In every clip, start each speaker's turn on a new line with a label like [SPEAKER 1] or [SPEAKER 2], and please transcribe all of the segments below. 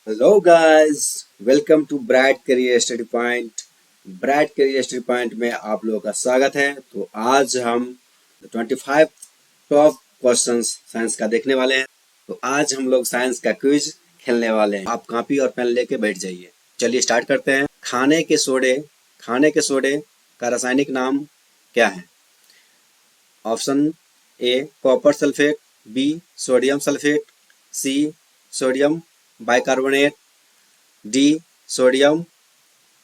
[SPEAKER 1] Hello guys, welcome to bright career study point. Bright career study point में आप लोगों का स्वागत है। तो आज हम 25 टॉप क्वेश्चंस साइंस का देखने वाले हैं। तो आज हम लोग साइंस का क्विज खेलने वाले हैं। आप कॉपी और पेन लेके बैठ जाइए। चलिए स्टार्ट करते हैं। खाने के सोडे का रासायनिक नाम क्या है? Option A copper sulphate, B sodium sulphate, C sodium bicarbonate, D sodium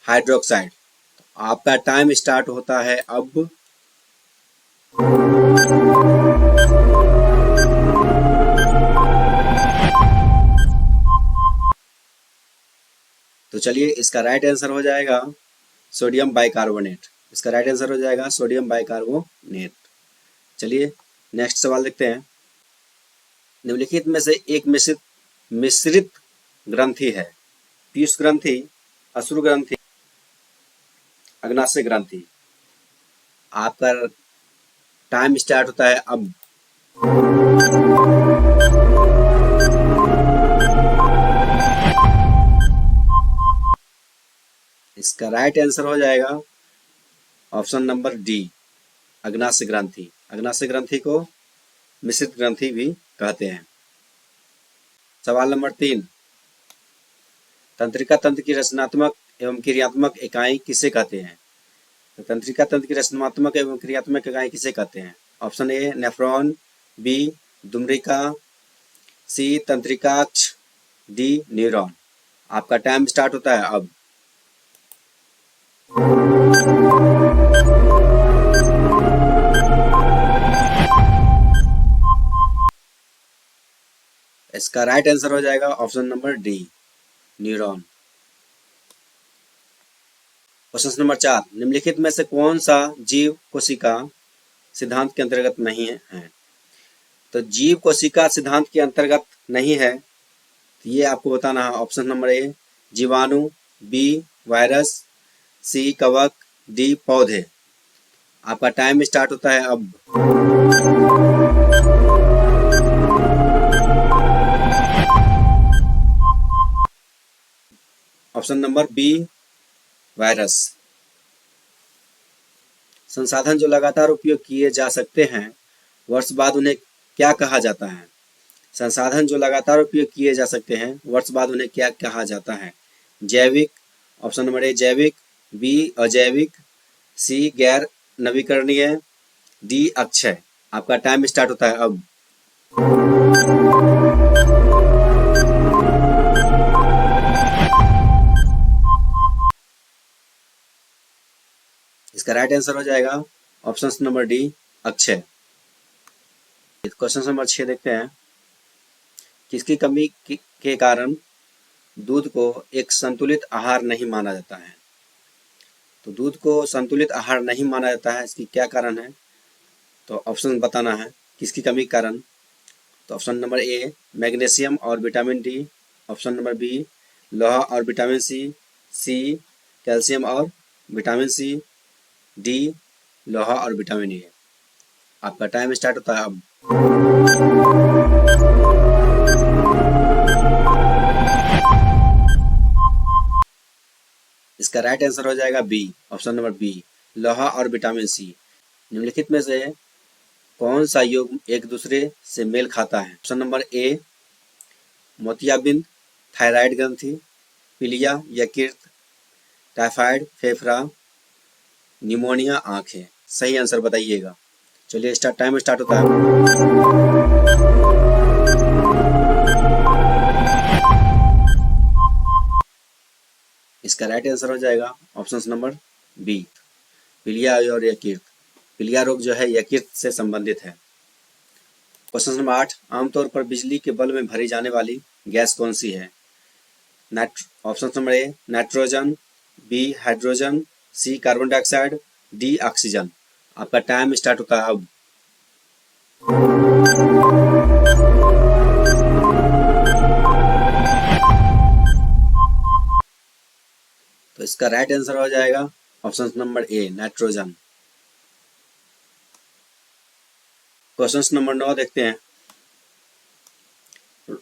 [SPEAKER 1] hydroxide. आपका टाइम स्टार्ट होता है अब। तो चलिए इसका राइट आंसर हो जाएगा सोडियम बाइकार्बोनेट। इसका राइट आंसर हो जाएगा सोडियम बाइकार्बोनेट। चलिए नेक्स्ट सवाल देखते हैं। निम्नलिखित में से एक मिश्रित ग्रंथि है। पीयूष ग्रंथि, अश्रु ग्रंथि, अग्नाशय ग्रंथि। आपका टाइम स्टार्ट होता है अब। इसका राइट आंसर हो जाएगा ऑप्शन नंबर डी, अग्नाशय ग्रंथि। अग्नाशय ग्रंथि को मिश्रित ग्रंथि भी कहते हैं। सवाल नंबर 3, तंत्रिका तंत्र की रचनात्मक एवं क्रियात्मक इकाई किसे कहते हैं? तो तंत्रिका तंत्र की रचनात्मक एवं क्रियात्मक इकाई किसे कहते हैं? ऑप्शन ए नेफ्रॉन, बी दुम्रिका, सी तंत्रिकाक्ष, डी न्यूरॉन। आपका टाइम स्टार्ट होता है अब। इसका राइट आंसर हो जाएगा option number D, neuron. Question number 4, निम्नलिखित में से कौन सा जीव कोशिका सिद्धांत के अंतर्गत नहीं है? तो जीव कोशिका सिद्धांत के अंतर्गत नहीं है, तो ये आपको बताना है। ऑप्शन नंबर ए जीवाणु, बी वायरस, सी कवक, डी पौधे। आपका टाइम स्टार्ट होता है अब। Option number B virus. संसाधन जो लगातार उपयोग किए जा सकते हैं, वर्ष बाद उन्हें क्या कहा जाता है? संसाधन जो लगातार उपयोग किए जा सकते हैं, वर्ष बाद उन्हें क्या कहा जाता है? जैविक, ऑप्शन नंबर ए जैविक, बी अजैविक, सी गैर नवीकरणीय, डी अक्षय। आपका टाइम स्टार्ट होता है अब। इसका राइट आंसर हो जाएगा option number D Akshay. Question number 6 देखते हैं। किसकी कमी के कारण दूध को एक संतुलित आहार नहीं माना जाता है? तो दूध को संतुलित आहार नहीं माना जाता है, इसकी क्या कारण है? तो ऑप्शन बताना है किसकी कमी के कारण। तो ऑप्शन नंबर ए मैग्नीशियम और vitamin D, option number B लोहा और विटामिन सी, सी कैल्शियम और विटामिन सी, डी लोहा और विटामिन ए। आपका टाइम स्टार्ट होता है अब। इसका राइट आंसर हो जाएगा बी, ऑप्शन नंबर बी लोहा और विटामिन सी। निम्नलिखित में से कौन सा युग्म एक दूसरे से मेल खाता है? ऑप्शन नंबर ए मोतियाबिंद थायराइड ग्रंथि, पीलिया यकृत, टाइफाइड फेफड़ा, निमोनिया आंखें। सही आंसर बताइएगा। चलिए टाइम स्टार्ट होता है। इसका राइट आंसर हो जाएगा ऑप्शन नंबर बी पीलिया और यकृत। पीलिया रोग जो है यकृत से संबंधित है। क्वेश्चन नंबर 8, आमतौर पर बिजली के बल्ब में भरी जाने वाली गैस कौन सी है? Option number A nitrogen, B hydrogen, C carbon dioxide, D oxygen. आपका टाइम स्टार्ट होता है अब। तो इसका राइट आंसर हो जाएगा option number A nitrogen. Question number 9 देखते हैं।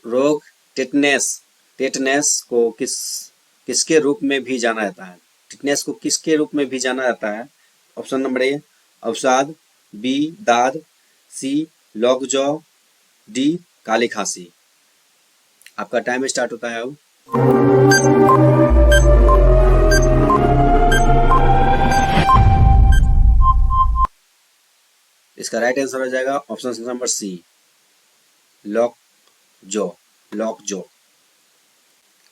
[SPEAKER 1] रोग टिटनेस टेटनेस को किसके रूप में भी जाना जाता है? टेटनेस को किसके रूप में भी जाना जाता है? ऑप्शन नंबर ए अवसाद, बी दाद, सी लॉकजॉ, डी काली खांसी। आपका टाइम स्टार्ट होता है अब। इसका राइट आंसर हो जाएगा option number C lockjaw.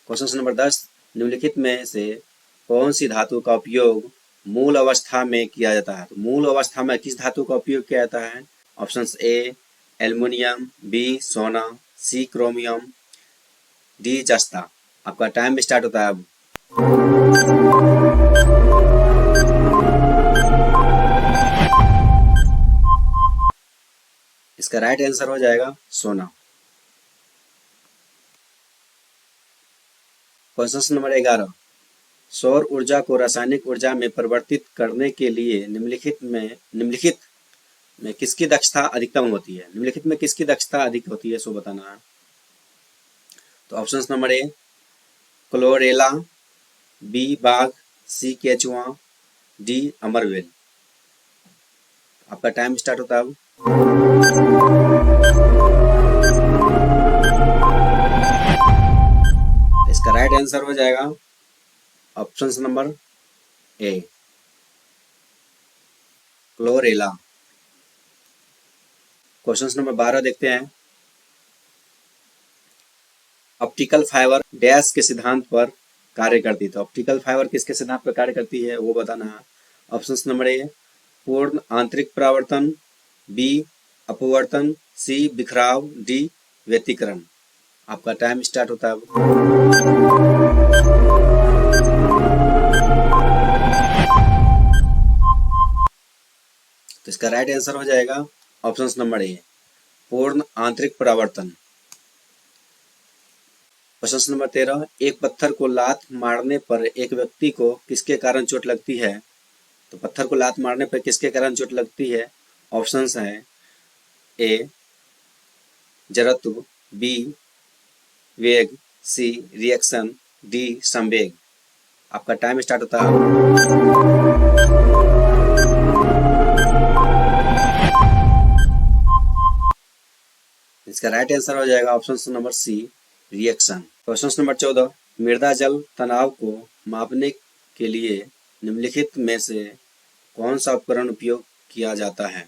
[SPEAKER 1] Question number 10, निम्नलिखित में से कौन सी धातु का उपयोग मूल अवस्था में किया जाता है? तो मूल अवस्था में किस धातु का उपयोग किया जाता है? ऑप्शन ए एल्युमिनियम, बी सोना, सी क्रोमियम, डी जस्ता। आपका टाइम स्टार्ट होता है अब। इसका राइट आंसर हो जाएगा सोना। क्वेश्चन नंबर 11, सौर ऊर्जा को रासायनिक ऊर्जा में परिवर्तित करने के लिए निम्नलिखित में किसकी दक्षता अधिकतम होती है? निम्नलिखित में किसकी दक्षता अधिक होती है, सो बताना है। तो option number A chlorella, B बाघ, सी केचुआ, डी अमरवेल। आपका टाइम स्टार्ट होता है अब। इसका राइट आंसर हो जाएगा option number A chlorella. Question number 12 देखते हैं। ऑप्टिकल फाइबर डैश के सिद्धांत पर कार्य करती है। तो ऑप्टिकल फाइबर किसके सिद्धांत पर कार्य करती है वो बताना है। ऑप्शन नंबर ए पूर्ण आंतरिक परावर्तन, बी अपवर्तन, सी बिखराव, डी व्यतिकरण। आपका टाइम स्टार्ट होता है अब। तो इसका राइट आंसर हो जाएगा ऑप्शन नंबर ए पूर्ण आंतरिक परावर्तन। क्वेश्चन नंबर 13, एक पत्थर को लात मारने पर एक व्यक्ति को किसके कारण चोट लगती है? तो पत्थर को लात मारने पर किसके कारण चोट लगती है? ऑप्शंस हैं ए जड़त्व, बी वेग, सी रिएक्शन, डी संवेग। आपका टाइम स्टार्ट होता है। इसका राइट आंसर हो जाएगा option number C reaction. Question number 14, मृदा जल तनाव को मापने के लिए निम्नलिखित में से कौन सा उपकरण उपयोग किया जाता है?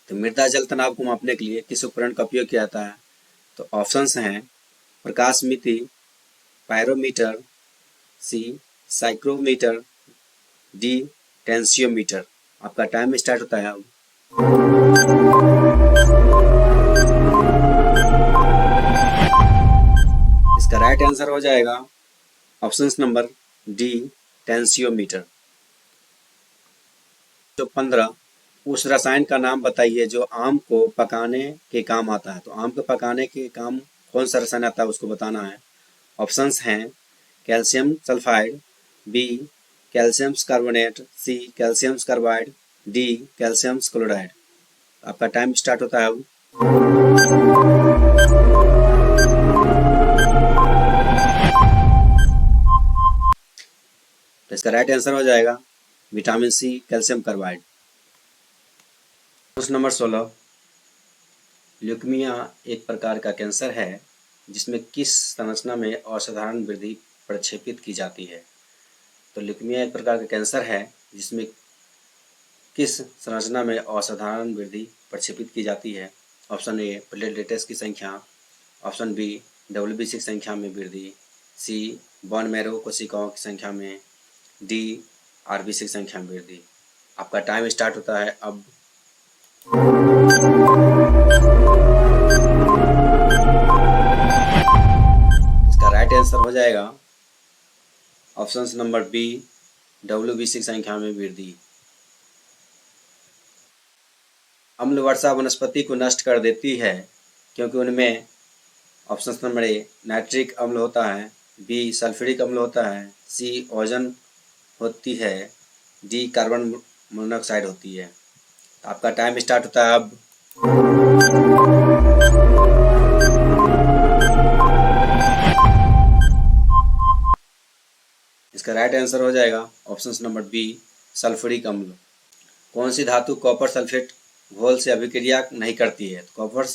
[SPEAKER 1] तो मृदा जल तनाव को मापने के लिए किस उपकरण का उपयोग किया जाता है? तो ऑप्शंस हैं प्रकाश मिति, पायरोमीटर, सी साइक्रोमीटर, डी टेंसियोमीटर। आपका टाइम स्टार्ट होता है अब। इसका राइट आंसर हो जाएगा ऑप्शन नंबर डी टेंसियोमीटर। तो 15, उस रसायन का नाम बताइए जो आम को पकाने के काम आता है। तो आम को पकाने के काम कौन सा रसायन आता है उसको बताना है। ऑप्शंस हैं calcium sulphide, B calcium carbonate, C calcium carbide, D calcium chloride. आपका टाइम स्टार्ट होता है अब। तो इसका राइट आंसर हो जाएगा vitamin C calcium carbide. Question number 16, leukaemia एक प्रकार का कैंसर है जिसमें किस संरचना में असाधारण वृद्धि प्रक्षेपित की जाती है? तो ल्यूकेमिया एक प्रकार का कैंसर है जिसमें किस संरचना में असाधारण वृद्धि प्रक्षेपित की जाती है? ऑप्शन ए प्लेटलेट्स की संख्या, ऑप्शन बी WBC की संख्या में वृद्धि, सी बोन मैरो कोशिकाओं की संख्या में, डी RBC की संख्या में वृद्धि। आपका टाइम स्टार्ट होता है अब। इसका राइट आंसर हो जाएगा ऑप्शन नंबर बी WBC की संख्या में वृद्धि। अम्ल वर्षा वनस्पति को नष्ट कर देती है क्योंकि उनमें ऑप्शन नंबर ए नाइट्रिक अम्ल होता है, बी सल्फ्यूरिक अम्ल होता है, सी ओजोन होती है, डी कार्बन मोनोऑक्साइड होती है। तो आपका टाइम स्टार्ट होता है अब। राइट आंसर हो जाएगा ऑप्शन नंबर बी सल्फ्यूरिक अम्ल। कौन सी धातु कॉपर सल्फेट घोल से अभिक्रिया नहीं करती है? तो कॉपर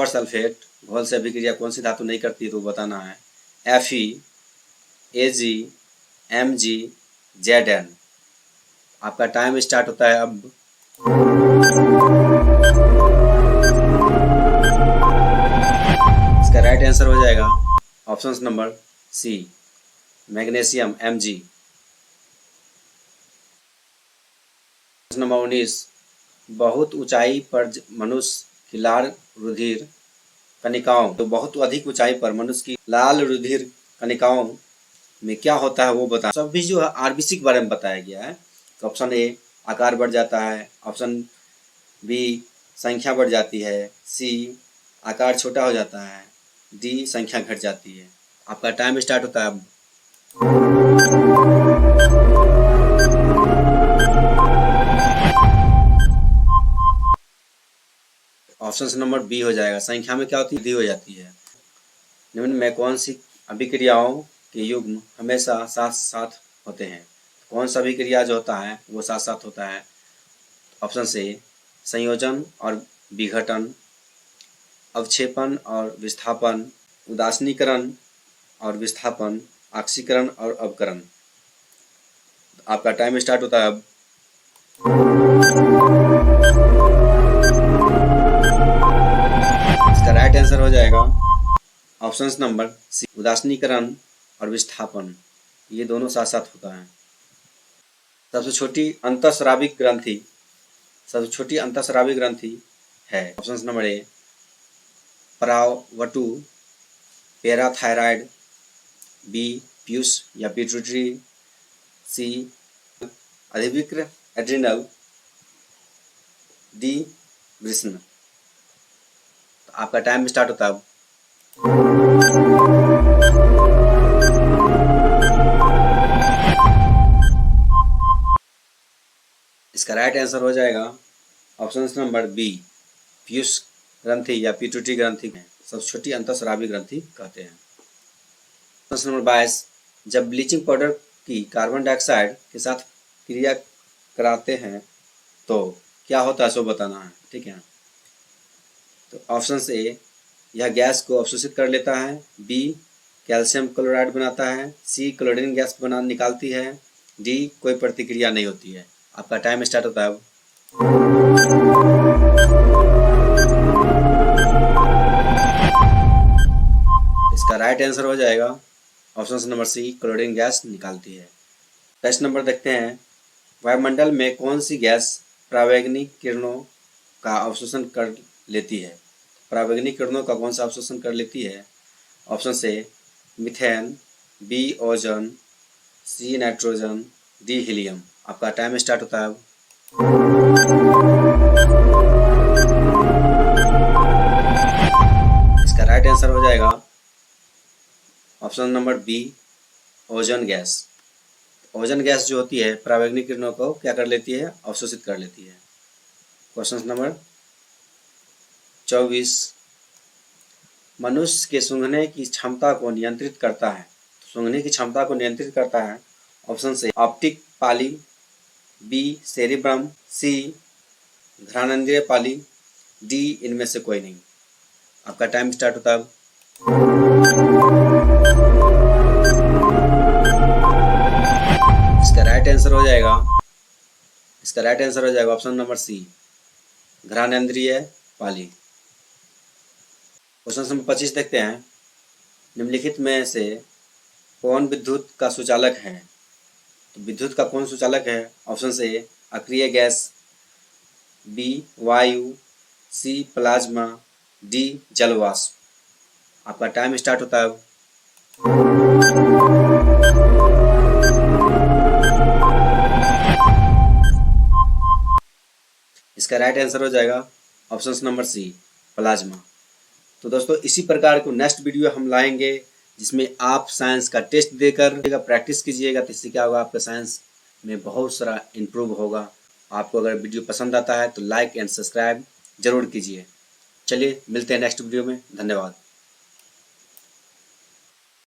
[SPEAKER 1] सल्फेट घोल से अभिक्रिया कौन सी धातु नहीं करती है तो बताना है। Fe, Ag, Mg, Zn। आपका टाइम स्टार्ट होता है अब। इसका राइट आंसर हो जाएगा option number C magnesium Mg। Number 19 बहुत ऊंचाई पर मनुष्य की लाल रुधिर कणिकाओं तो बहुत अधिक ऊंचाई पर मनुष्य की लाल रुधिर कणिकाओं में क्या होता है वो बता। सभी जो है आरबीसी के बारे में बताया गया है। तो ऑप्शन ए आकार बढ़ जाता है, ऑप्शन बी संख्या बढ़ जाती है, सी आकार छोटा हो जाता है, डी संख्या घट जाती है। आपका टाइम स्टार्ट होता है अब। ऑप्शन नंबर बी हो जाएगा, संख्या में क्या होती है, वृद्धि हो जाती है। निम्न में कौन सी अभिक्रियाओं के युग्म हमेशा साथ साथ होते हैं? कौन सा अभिक्रिया जो होता है वो साथ साथ होता है? ऑप्शन से संयोजन और विघटन, अवक्षेपण और विस्थापन, उदासीनीकरण और विस्थापन, ऑक्सीकरण और अवकरण। आपका टाइम स्टार्ट होता है अब। इसका राइट आंसर हो जाएगा ऑप्शन नंबर सी उदासीनीकरण और विस्थापन, ये दोनों साथ साथ होता है। सबसे छोटी अंतःस्रावी ग्रंथि है। ऑप्शन नंबर ए परावटु, पैराथायराइड, बी पीयूष या पिट्यूटरी, सी अधिवृक्क एड्रिनल, डी वृषण। तो आपका टाइम स्टार्ट होता है अब। इसका राइट आंसर हो जाएगा ऑप्शन नंबर बी पीयूष ग्रंथि या पिट्यूटरी ग्रंथि है सबसे छोटी अंतःस्रावी ग्रंथि कहते हैं। प्रश्न नंबर 22 जब ब्लीचिंग पाउडर की कार्बन डाइऑक्साइड के साथ क्रिया कराते हैं तो क्या होता है सो बताना है, ठीक है। तो ऑप्शन ए यह गैस को अवशोषित कर लेता है, बी कैल्शियम क्लोराइड बनाता है, सी क्लोरीन गैस बना निकालती है, डी कोई प्रतिक्रिया नहीं होती है। आपका टाइम स्टार्ट होता है अब। इसका राइट आंसर हो जाएगा option number C chlorine gas निकालती है। टेस्ट नंबर देखते हैं, वायुमंडल में कौन सी गैस परावैंगनिक किरणों का अवशोषण कर लेती है? परावैंगनिक किरणों का कौन सा अवशोषण कर लेती है? ऑप्शन से methane, B ozone, C nitrogen, D helium. आपका टाइम स्टार्ट होता है अब। इसका राइट आंसर हो जाएगा option number B ozone gas. Ozone gas जो होती है परावैंगनिक किरणों को क्या कर लेती है, अवशोषित कर लेती है। क्वेश्चन नंबर 24 मनुष्य के सूंघने की क्षमता को नियंत्रित करता है। सूंघने की क्षमता को नियंत्रित करता है ऑप्शन से ऑप्टिक पाली, बी सेरिब्रम, सी घ्राणेंद्रिय पाली, डी इनमें से कोई नहीं। आपका टाइम स्टार्ट होता है अब। इसका राइट आंसर हो जाएगा ऑप्शन नंबर सी घ्राणेंद्रिय पाली। क्वेश्चन नंबर 25 देखते हैं, निम्नलिखित में से कौन विद्युत का सुचालक है? तो विद्युत का कौन सुचालक है? ऑप्शन से अक्रिय गैस, बी वायु, सी प्लाज्मा, डी जल वाष्प। आपका टाइम स्टार्ट होता है अब। इसका राइट आंसर हो जाएगा ऑप्शन नंबर सी प्लाज्मा। तो दोस्तों इसी प्रकार को नेक्स्ट वीडियो हम लाएंगे जिसमें आप साइंस का टेस्ट देकर प्रैक्टिस कीजिएगा, तो इससे क्या होगा आपका साइंस में बहुत सारा इम्प्रूव होगा। आपको अगर वीडियो पसंद आता है तो लाइक एंड सब्सक्राइब जरूर कीजिए। चलिए मिलते हैं नेक्स्ट वीडियो में, धन्यवाद।